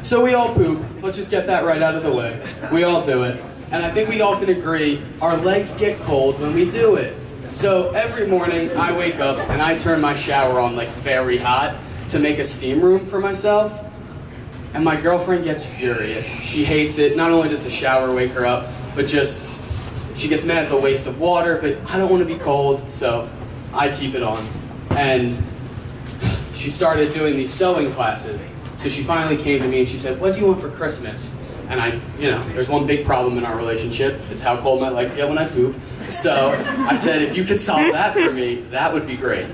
So we all poop. Let's just get that right out of the way. We all do it. And I think we all can agree, our legs get cold when we do it. So every morning I wake up and I turn my shower on like very hot to make a steam room for myself. And my girlfriend gets furious. She hates it. Not only does the shower wake her up, but just, she gets mad at the waste of water, but I don't want to be cold, so I keep it on. And she started doing these sewing classes. So she finally came to me and she said, "What do you want for Christmas?" And there's one big problem in our relationship. It's how cold my legs get when I poop. So I said, if you could solve that for me, that would be great.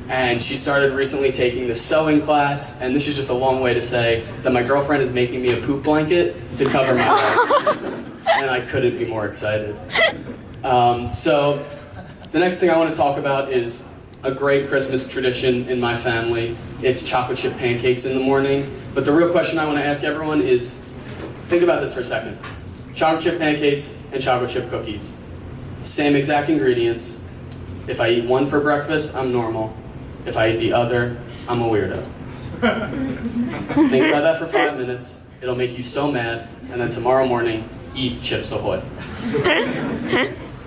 And she started recently taking this sewing class, and this is just a long way to say that my girlfriend is making me a poop blanket to cover my legs. And I couldn't be more excited. So the next thing I want to talk about is a great Christmas tradition in my family. It's chocolate chip pancakes in the morning. But the real question I want to ask everyone is, think about this for a second. Chocolate chip pancakes and chocolate chip cookies. Same exact ingredients. If I eat one for breakfast, I'm normal. If I eat the other, I'm a weirdo. Think about that for 5 minutes. It'll make you so mad. And then tomorrow morning, eat Chips Ahoy.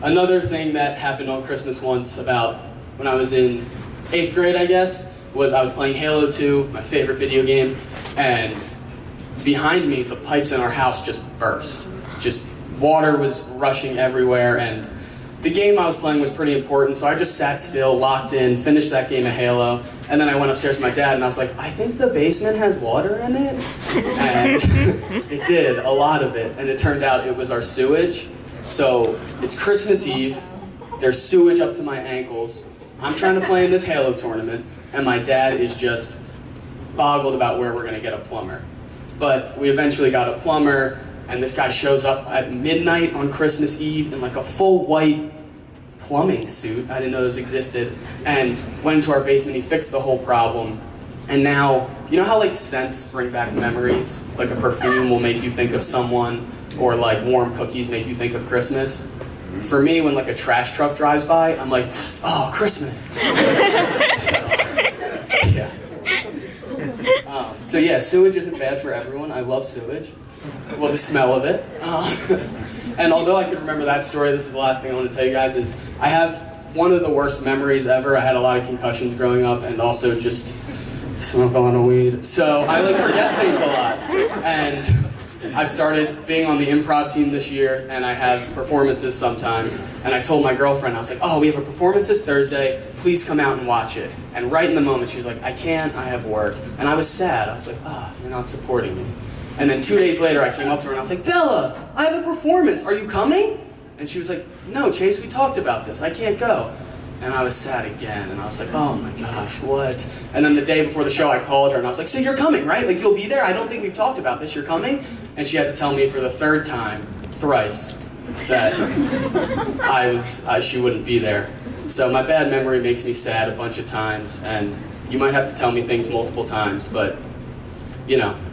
Another thing that happened on Christmas once, about when I was in 8th grade, I guess, was I was playing Halo 2, my favorite video game, and behind me, the pipes in our house just burst. Just water was rushing everywhere, and the game I was playing was pretty important, so I just sat still, locked in, finished that game of Halo, and then I went upstairs to my dad and I was like, "I think the basement has water in it." And it did, a lot of it, and it turned out it was our sewage. So it's Christmas Eve, there's sewage up to my ankles, I'm trying to play in this Halo tournament, and my dad is just boggled about where we're gonna get a plumber. But we eventually got a plumber, and this guy shows up at midnight on Christmas Eve in like a full white plumbing suit. I didn't know those existed. And went into our basement, he fixed the whole problem. And now, you know how like scents bring back memories? Like a perfume will make you think of someone, or like warm cookies make you think of Christmas. For me, when like a trash truck drives by, I'm like, "Oh, Christmas." So yeah, sewage isn't bad for everyone. I love sewage. Well, the smell of it. And although I could remember that story, this is the last thing I want to tell you guys, is I have one of the worst memories ever. I had a lot of concussions growing up, and also just smoke a lot of weed. So I like forget things a lot. And I've started being on the improv team this year, and I have performances sometimes. And I told my girlfriend, I was like, "Oh, we have a performance this Thursday, please come out and watch it." And right in the moment, she was like, "I can't, I have work." And I was sad. I was like, "Ah, you're not supporting me." And then 2 days later, I came up to her and I was like, "Bella, I have a performance, are you coming?" And she was like, "No, Chase, we talked about this, I can't go." And I was sad again, and I was like, "Oh my gosh, what?" And then the day before the show, I called her and I was like, "So you're coming, right? Like, you'll be there? I don't think we've talked about this, you're coming?" And she had to tell me for the third time, thrice, that she wouldn't be there. So my bad memory makes me sad a bunch of times, and you might have to tell me things multiple times, but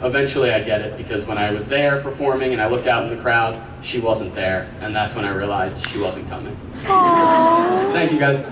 eventually I get it, because when I was there performing and I looked out in the crowd, she wasn't there, and that's when I realized she wasn't coming. Aww. Thank you guys.